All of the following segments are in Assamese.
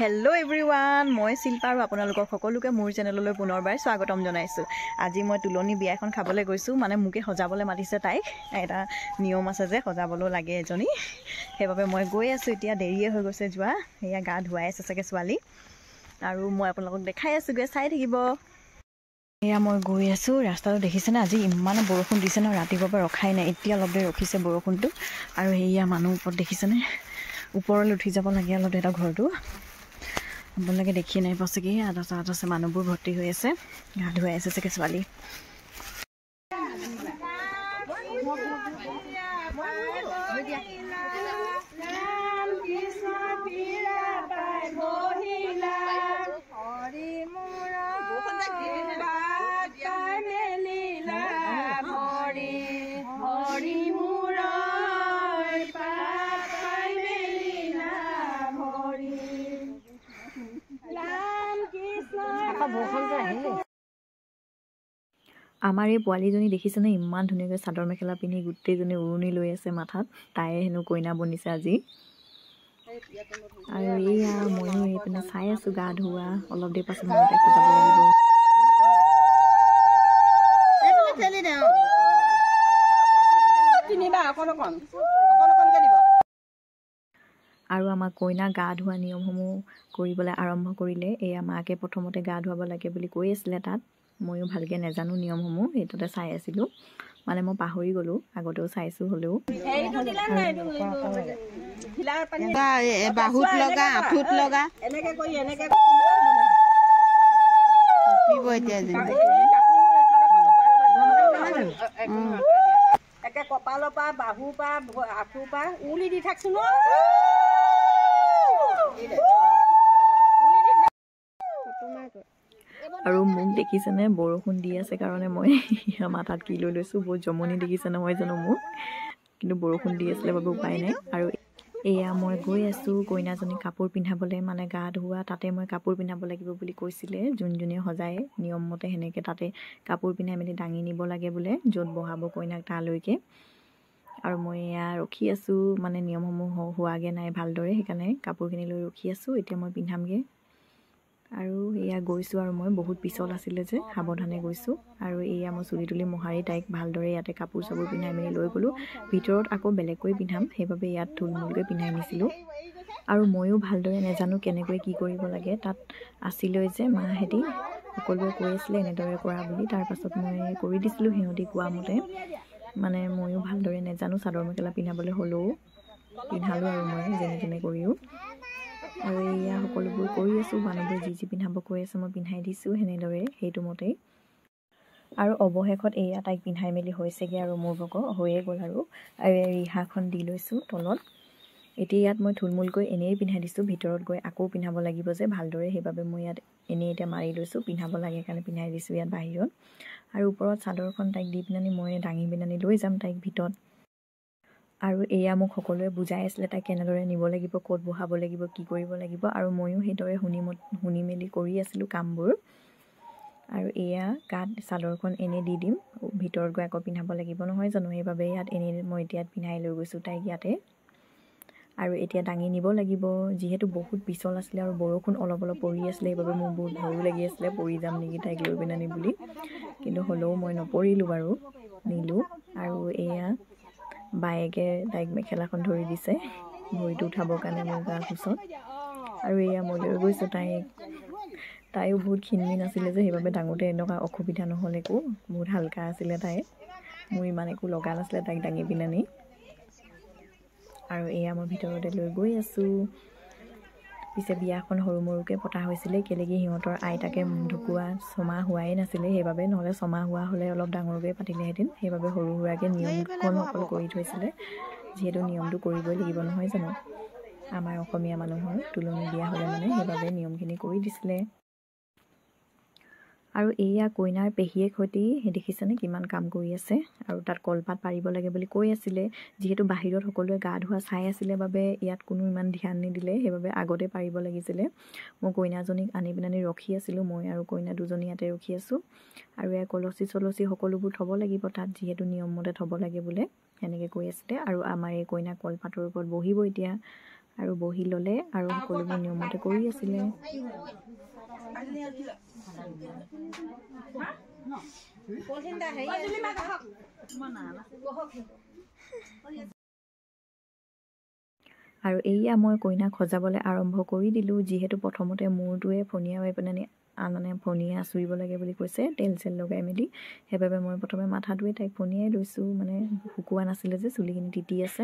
हेलो एवरीवन मैं शिल्पा और आपनालोকক सकलोके मोर चेनेलলৈ पुनरबार स्वागतम जनाइছো। আজি মই তুলनी बिया এখন খাবলৈ গৈছো, মানে মুকে সজাবলৈ মাতিছে তাইক। এটা নিয়ম আছে যে সজাবলৈ লাগে এজনী, সেইভাবে মই গৈ আছো। এতিয়া দেৰিয়ে হৈ গৈছে যোৱা, এয়া গা ধুৱাই আছে চাগে ছোৱালী, আৰু মই আপোনালোকক দেখাই আছো, গৈ চাই থাকিব। এয়া মই গৈ আছো, ৰাস্তাটো দেখিছে না, আজি ইমান বৰষুণ দিছে ন, ৰাতিপুৱাৰ পৰা ৰখাই নাই, এতিয়া অলপ দেৰি ৰখিছে বৰষুণটো। আৰু এয়া মানুহ ওপৰত দেখিছেনে, ওপৰলৈ উঠি যাব লাগে অলপ এটা ঘৰটো। আপোনালোকে দেখি নাই পাছে কি আদা আছে, মানুহবোৰ ভৰ্তি হৈ আছে, গা ধুৱাই আছে চাগে ছোৱালী। আমাৰ এই পোৱালীজনী দেখিছেনে, ইমান ধুনীয়াকৈ চাদৰ মেখেলা পিন্ধি গোটেইজনী উৰণি লৈ আছে মাথাত। তাইয়ে হেনো কইনা বনিছে আজি। আৰু এয়া ময়ো এইপিনে চাই আছো গা ধুৱা, অলপ দেৰি পাছত মই তাইক সজাব লাগিব। আৰু আমাৰ কইনা গা ধোৱা নিয়মসমূহ কৰিবলৈ আৰম্ভ কৰিলে। এয়া মাকে প্ৰথমতে গা ধুৱাব লাগে বুলি কৈ আছিলে তাত, ময়ো ভালকৈ নাজানো নিয়মসমূহ, সেইটোতে চাই আছিলোঁ, মানে মই পাহৰি গ'লোঁ, আগতেও চাইছোঁ হ'লেও। বাহুত লগা, আঁঠুত লগা, কপালৰ পৰা বাহুৰ পৰা আঁঠুৰ পৰা উলি দি থাকচোন। আৰু মোক দেখিছেনে, বৰষুণ দি আছে কাৰণে মই মাথাত কি লৈ লৈছোঁ, বহুত জমনি দেখিছে নহয় জানো মোক, কিন্তু বৰষুণ দি আছিলে বাবে উপায় নাই। আৰু এয়া মই গৈ আছোঁ কইনাজনীক কাপোৰ পিন্ধাবলৈ, মানে গা ধোৱা তাতে মই কাপোৰ পিন্ধাব লাগিব বুলি কৈছিলে যোনজনীয়ে সজায় নিয়ম মতে, সেনেকৈ তাতে কাপোৰ পিন্ধাই মেলি দাঙি নিব লাগে বোলে, য'ত বহাব কইনাক তালৈকে। আৰু মই এয়া ৰখি আছোঁ, মানে নিয়মসমূহ হোৱাগৈ নাই ভালদৰে, সেইকাৰণে কাপোৰখিনি লৈ ৰখি আছোঁ। এতিয়া মই পিন্ধামগৈ, আৰু এয়া গৈছোঁ, আৰু মই বহুত পিছল আছিলে যে সাৱধানে গৈছোঁ। আৰু এয়া মই চুলি তুলি মোহাৰি তাইক ভালদৰে ইয়াতে কাপোৰ চাপোৰ পিন্ধাই মেলি লৈ গ'লোঁ। ভিতৰত আকৌ বেলেগকৈ পিন্ধাম, সেইবাবে ইয়াত থুলমূলকৈ পিন্ধাই নিছিলোঁ। আৰু ময়ো ভালদৰে নাজানো কেনেকৈ কি কৰিব লাগে, তাত আছিলৈ যে মাহেঁতি সকলোৱে কৈ আছিলে এনেদৰে কৰা বুলি, তাৰপাছত মই কৰি দিছিলোঁ সিহঁতি কোৱা মতে। মানে ময়ো ভালদৰে নাজানো, চাদৰ মেখেলা পিন্ধাবলৈ হ'লেও পিন্ধালোঁ, আৰু মই যেনে তেনে কৰিও। আৰু এয়া সকলোবোৰ কৰি আছোঁ, মানুহবোৰে যি যি পিন্ধাব কৈ আছে মই পিন্ধাই দিছোঁ সেনেদৰে, সেইটো মতেই। আৰু অৱশেষত এয়া তাইক পিন্ধাই মেলি হৈছেগৈ, আৰু মোৰ ভাগৰ হৈয়ে গ'ল। আৰু ৰিহাখন দি লৈছোঁ তলত। এতিয়া ইয়াত মই থুলমূলকৈ এনেই পিন্ধাই দিছোঁ, ভিতৰত গৈ আকৌ পিন্ধাব লাগিব যে ভালদৰে, সেইবাবে মই ইয়াত এনেই এতিয়া মাৰি লৈছোঁ, পিন্ধাব লাগে কাৰণে পিন্ধাই দিছোঁ ইয়াত বাহিৰত। আৰু ওপৰত চাদৰখন তাইক দি পিনানি মই দাঙি পিনানি লৈ যাম তাইক ভিতৰত। আৰু এয়া মোক সকলোৱে বুজাই আছিলে তাইক কেনেদৰে নিব লাগিব, ক'ত বহাব লাগিব, কি কৰিব লাগিব, আৰু ময়ো সেইদৰে শুনি মেলি কৰি আছিলোঁ কামবোৰ। আৰু এয়া গাত চাদৰখন এনেই দি দিম, ভিতৰত গৈ আকৌ পিন্ধাব লাগিব নহয় জানো, সেইবাবে ইয়াত এনেই মই এতিয়া পিন্ধাই লৈ গৈছোঁ তাইক ইয়াতে। আৰু এতিয়া দাঙি নিব লাগিব, যিহেতু বহুত পিছল আছিলে আৰু বৰষুণ অলপ অলপ পৰি আছিলে, সেইবাবে মোৰ বহুত ভয়ো লাগি আছিলে, পৰি যাম নেকি তাইক লৈ পিনানি বুলি, কিন্তু হ'লেও মই নপৰিলোঁ বাৰু, নিলোঁ। আৰু এয়া বায়েকে তাইক মেখেলাখন ধৰি দিছে ভৰিটো উঠাবৰ কাৰণে মোৰ গা কোচত। আৰু এয়া মই লৈ গৈছোঁ তাইও বহুত ক্ষীণমিন আছিলে যে, সেইবাবে ডাঙোতে এনেকুৱা অসুবিধা নহ'ল একো, বহুত হালকা আছিলে তাই, মোৰ ইমান একো লগা নাছিলে তাইক দাঙি পিনানি। আৰু এয়া মই ভিতৰতে লৈ গৈ আছোঁ। পিছে বিয়াখন সৰু মৰুকৈ পতা হৈছিলে, কেলেকি সিহঁতৰ আইতাকে ঢুকুৱা 6 মাহ হোৱাই নাছিলে, সেইবাবে, নহ'লে 6 মাহ হোৱা হ'লে অলপ ডাঙৰকৈ পাতিলেহেঁতেন, সেইবাবে সৰু সুৰাকৈ নিয়মখন অকল কৰি থৈছিলে, যিহেতু নিয়মটো কৰিবই লাগিব নহয় জানো আমাৰ অসমীয়া মানুহৰ, তুলনি বিয়া হ'লে মানে, সেইবাবে নিয়মখিনি কৰি দিছিলে। আৰু এয়া কইনাৰ পেহীয়েক সৈতে দেখিছেনে কিমান কাম কৰি আছে, আৰু তাত কলপাত পাৰিব লাগে বুলি কৈ আছিলে, যিহেতু বাহিৰত সকলোৱে গা ধোৱা চাই আছিলে বাবে ইয়াত কোনো ইমান ধ্যান নিদিলে, সেইবাবে আগতে পাৰিব লাগিছিলে। মই কইনাজনীক আনি পিনানি ৰখি আছিলোঁ, মই আৰু কইনা দুজনী ইয়াতে ৰখি আছোঁ। আৰু এয়া কলচী চলচী সকলোবোৰ থ'ব লাগিব তাত, যিহেতু নিয়ম মতে থ'ব লাগে বোলে, সেনেকৈ কৈ আছিলে। আৰু আমাৰ এই কইনা কলপাতৰ ওপৰত বহিব এতিয়া, আৰু বহি ল'লে আৰু সকলোবোৰ নিয়মতে কৰি আছিলে। আৰু এয়া মই কইনাক সজাবলৈ আৰম্ভ কৰি দিলোঁ। যিহেতু প্ৰথমতে মূৰটোৱে ফণীয়া মানে ফণীয়া আঁচুৰিব লাগে বুলি কৈছে, তেল চেল লগাই মেলি, সেইবাবে মই প্ৰথমে মাথাটোৱে তাইক ফণীয়াই লৈছোঁ। মানে শুকোৱা নাছিলে যে, চুলিখিনি তিতি আছে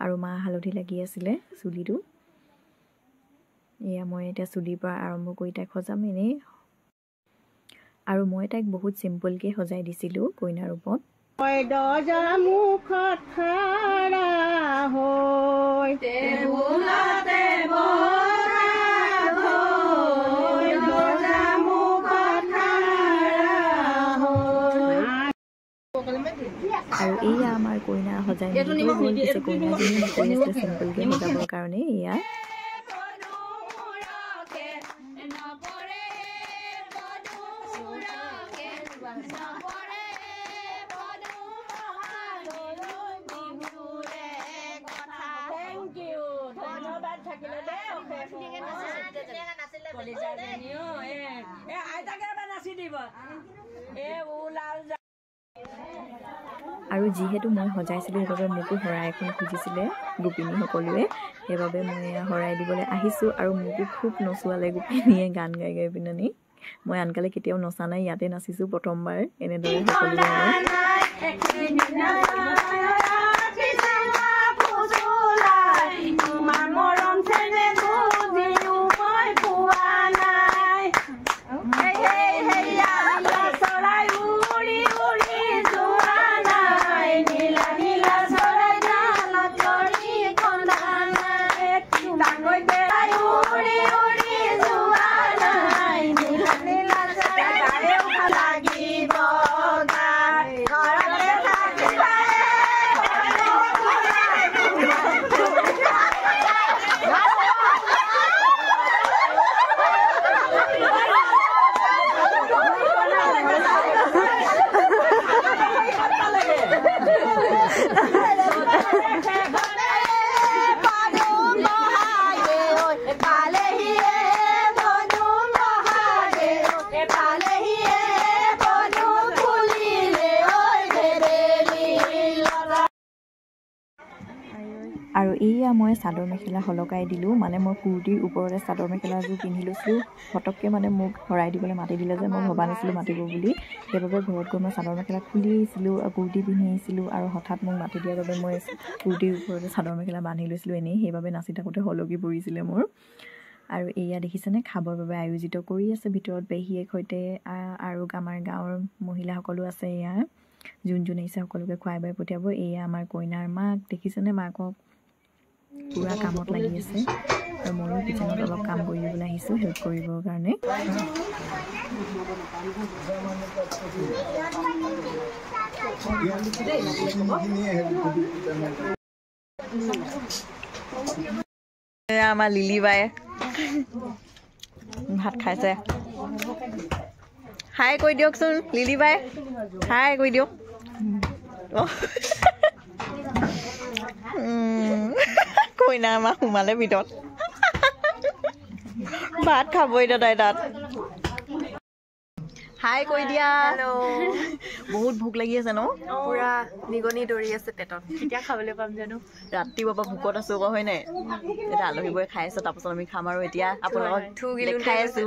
আৰু মাহ হালধি লাগি আছিলে চুলিটো। এয়া মই এতিয়া চুলিৰ পৰা আৰম্ভ কৰি তাইক সজাম এনেই। আৰু মই তাইক বহুত চিম্পলকৈ সজাই দিছিলোঁ কইনাৰ ৰূপত। আৰু এয়া আমাৰ কইনা সজাই মেলি হৈ গ'ল। পিছে কইনাজনী মোক কৈ আছিলে চিম্পলকৈ সজাবৰ কাৰণে। এয়া আৰু যিহেতু মই সজাইছিলোঁ সেইবাবে মোকো শৰাই এখন খুজিছিলে গোপিনী সকলোৱে, সেইবাবে মই শৰাই দিবলৈ আহিছোঁ। আৰু মোকো খুব নচুৱালে গোপিনীয়ে গান গাই গাই পিনে। মই আনকালে কেতিয়াও নচা নাই, ইয়াতে নাচিছোঁ প্ৰথমবাৰ এনেদৰে সকলোৰে আৰু এয়া মই চাদৰ মেখেলা সলকাই দিলোঁ। মানে মই কুৰ্তিৰ ওপৰতে চাদৰ মেখেলাযোৰ পিন্ধি লৈছিলোঁ। ফটককৈ মানে মোক শৰাই দিবলৈ মাতি দিলে যে, মই ভবা নাছিলোঁ মাতিব বুলি। সেইবাবে ঘৰত গৈ মই চাদৰ মেখেলা খুলি আহিছিলোঁ আৰু কুৰ্তি পিন্ধি আহিছিলোঁ। আৰু হঠাৎ মোক মাতি দিয়াৰ বাবে মই কুৰ্তিৰ ওপৰতে চাদৰ মেখেলা বান্ধি লৈছিলোঁ এনেই। সেইবাবে নাচি থাকোঁতে সলকি পৰিছিলে মোৰ। আৰু এয়া দেখিছেনে, খাবৰ বাবে আয়োজিত কৰি আছে ভিতৰত পেহীয়েক সৈতে আৰু আমাৰ গাঁৱৰ মহিলাসকলো আছে। এয়া যোন আহিছে সকলোকে খুৱাই বাই পঠিয়াব। এয়া আমাৰ কইনাৰ মাক দেখিছেনে, মাকক পুৰা কামত লাগি আছে। আৰু ময়ো কিচেনত অলপ কাম কৰি দিবলৈ আহিছোঁ হেল্প কৰিবৰ কাৰণে। আমাৰ লিলি বায়ে ভাত খাইছে। হাই কৈ দিয়কচোন লিলি বাই, হাই কৈ দিয়ক। কইনা আমাৰ সোমালে ভিতৰত, ভাত খাবই দাদাই তাত। হাই কৈ দিয়া। বহুত ভোক লাগি আছে ন, পুৰা নিগনি দৌৰি আছে পেটত। কেতিয়া খাবলৈ পাম জানো, ৰাতিপুৱাৰ পৰা ভোকত আছো বাৰু, হয় নাই? এতিয়া আলহীবোৰে খাই আছো, তাৰপাছত আমি খাম। আৰু এতিয়া আপোনালোকক খাই আছো।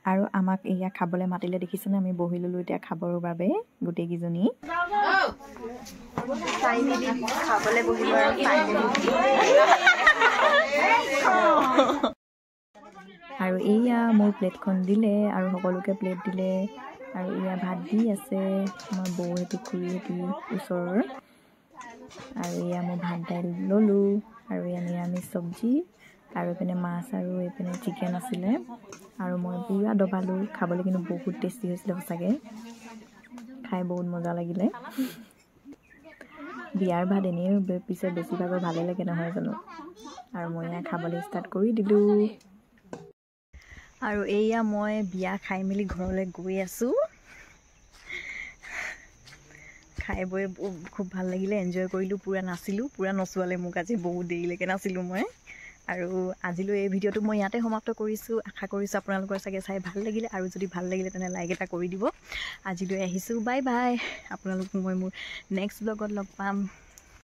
আৰু আমাক এয়া খাবলৈ মাতিলে দেখিছেনে, আমি বহি ল'লোঁ এতিয়া খাবৰ বাবে গোটেইকেইজনী। খাবলৈ বহিলোঁ আৰু এয়া মোৰ প্লেটখন দিলে আৰু সকলোকে প্লেট দিলে। আৰু এয়া ভাত দি আছে আমাৰ বৌহেঁতি খুৰীহেঁতি ওচৰৰ। আৰু এয়া মই ভাত দাইল ল'লোঁ আৰু এয়া নিৰামিষ চব্জি আৰু এইপিনে মাছ আৰু এইপিনে চিকেন আছিলে। আৰু মই পুৰা দবালোঁ খাবলৈ, কিন্তু বহুত টেষ্টি হৈছিলে সঁচাকৈ, খাই বহুত মজা লাগিলে। বিয়াৰ ভাত এনেই পিছত বেছিভাগৰ ভালে লাগে নহয় জানো। আৰু মই এয়া খাবলৈ ষ্টাৰ্ট কৰি দিলোঁ। আৰু এয়া মই বিয়া খাই মেলি ঘৰলৈ গৈ আছোঁ। খাই বৈ খুব ভাল লাগিলে, এনজয় কৰিলোঁ, পূৰা নাচিলোঁ, পূৰা নচোৱালে মোক আজি বহুত দেৰিলৈকে নাচিলোঁ মই। আৰু আজিলৈ এই ভিডিঅ'টো মই ইয়াতে সমাপ্ত কৰিছোঁ। আশা কৰিছোঁ আপোনালোকৰ চাগে চাই ভাল লাগিলে, আৰু যদি ভাল লাগিলে তেনে লাইক এটা কৰি দিব। আজিলৈ আহিছোঁ, বাই বাই। আপোনালোকক মই মোৰ নেক্সট ব্লগত লগ পাম।